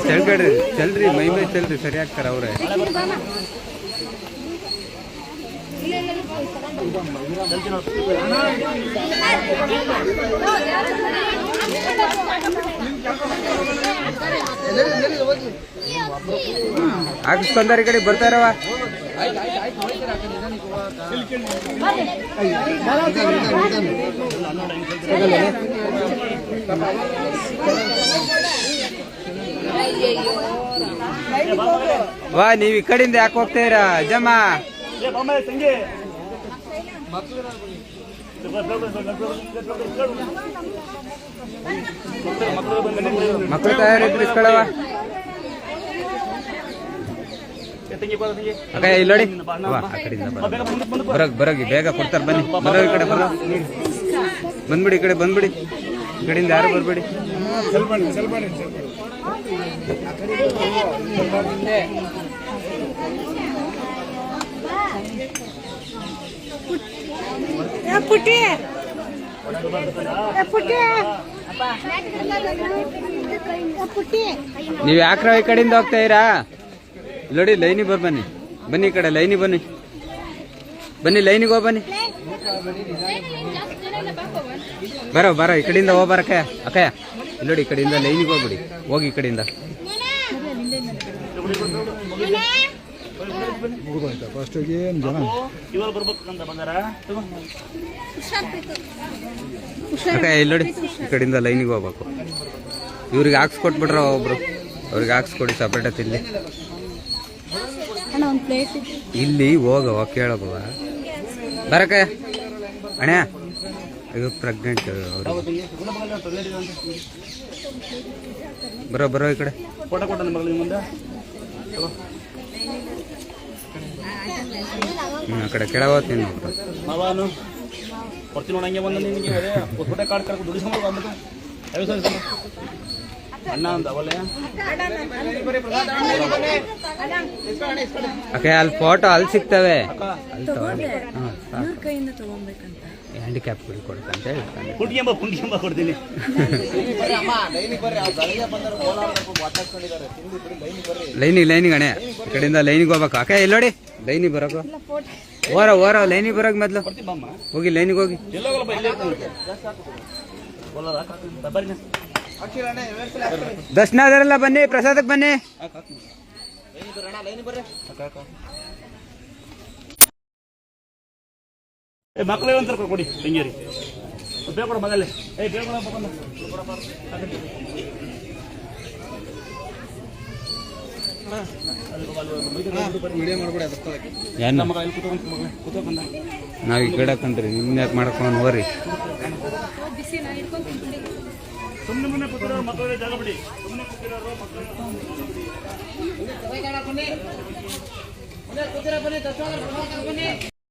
ಚಲ್ಕಡ್ರಿ ಚಲ್ರಿ ಮೈ ಮೈ ಚಲ್ರಿ ಸರಿ ಆಗ್ತಾರ ಅವ್ರೆ. ಹಾಕಿಸ್ಕೊಂಡಾರ ಈ ಕಡೆ ಬರ್ತಾರವ. ವಾ ನೀವ್ ಈ ಕಡೆಯಿಂದ ಯಾಕೆ ಹೋಗ್ತೀರಾ ಅಜ್ಜಮ್ಮ? ಮಕ್ಕಳು ತಯಾರಿದ್ರು ಇಸ್ಕೊಳವ. ಅಕ್ಕ ಇಲ್ಲಿ ನೋಡಿ ಆ ಕಡೆಯಿಂದ ಬರೋಗಿ ಬೇಗ ಕೊಡ್ತಾರೆ. ಬನ್ನಿ ಬರೋ ಈ ಕಡೆ ಬರೋ. ಬಂದ್ಬಿಡಿ ಈ ಕಡೆ ಬಂದ್ಬಿಡಿ. ಈ ಕಡೆಯಿಂದ ಯಾರು ಬರ್ಬೇಡಿ. ನೀವ್ ಯಾಕ್ರ ಈ ಕಡೆಯಿಂದ ಹೋಗ್ತಾ ಇರಾ? ನೋಡಿ ಲೈನಿಗೆ ಬನ್ನಿ. ಬನ್ನಿ ಈ ಕಡೆ ಲೈನಿಗೆ ಬನ್ನಿ. ಬನ್ನಿ ಲೈನಿಗೆ ಹೋಗ್ ಬನ್ನಿ. ಬರೋ ಈ ಕಡೆಯಿಂದ ಹೋಗ್ಬಾರ ಅಕ್ಕಯ್ಯ. ಅಕ್ಕಯ್ಯ ನೋಡಿ ಈ ಕಡೆಯಿಂದ ಲೈನಿಗೆ ಹೋಗ್ಬಿಡಿ. ಹೋಗಿ ಈ ಕಡೆಯಿಂದ. ಅಕ್ಕಯ್ಯ ಇಲ್ಲಿ ನೋಡಿ ಈ ಕಡೆಯಿಂದ ಲೈನಿಗೆ ಹೋಗ್ಬೇಕು. ಇವ್ರಿಗೆ ಹಾಕ್ಸ್ಕೊಟ್ಬಿಟ್ರ ಒಬ್ರು. ಅವ್ರಿಗೆ ಹಾಕ್ಸ್ಕೊಡಿ ಸಪ್ರೇಟ್ ಇಲ್ಲಿ. ಇಲ್ಲಿ ಹೋಗವ ಕೇಳೋಗವ. ಬರಕಯ್ಯ ಅಣ್ಣ ಇದು ಪ್ರೆಗ್ನೆಂಟ್ ಅವರು. ಬರೋ ಈ ಕಡೆ. ಆ ಕಡೆ ಕೆಳಗೆ ಹೋಗ್ತೀನಿ. ಅಕ್ಕ ಅಲ್ಲಿ ಫೋಟೋ ಅಲ್ಲಿ ಸಿಗ್ತವೆ. ಹ್ಯಾಂಡಿಕ್ಯಾಪ್ ಕೊಡ್ಕಂತ ಕೊಡ್ತೀನಿ. ಲೈನಿಗೆ ಅಣ್ಣ ಈ ಕಡೆಯಿಂದ ಲೈನಿಗೆ ಹೋಗ್ಬೇಕು. ಅಕ್ಕ ಇಲ್ಲಿ ನೋಡಿ ಲೈನಿಗೆ ಬರೋಕು. ಓರ ಲೈನಿಗೆ ಬರೋಕ್ ಮೊದ್ಲು ಹೋಗಿ ಲೈನಿಗೆ ಹೋಗಿ. ದರ್ಶನ ಅದರೆಲ್ಲ ಬನ್ನಿ. ಪ್ರಸಾದಕ್ಕೆ ಬನ್ನಿ. ಮಕ್ಕಳು ಅಂತ ಕೊಡಿ ಬೆಂಗೇರಿ ಬೇಕೊಡ ಮಗಲ್ಲೇ. ನಾವ್ ಈ ಕಡೆ ಕಂಡ್ರಿ ನಿಮ್ನ ಯಾಕೆ ಮಾಡ್ಕೊಂಡು ಹೋಗ್ರಿ. ಸುಮ್ಮನೆ ಕೂತಿರೋರು ಮಕ್ಕಳಿಗೆ ಜಾಗ ಬಿಡಿ. ಸುಮ್ಮನೆ ಕೂತಿರೋರು ಮಕ್ಕಳು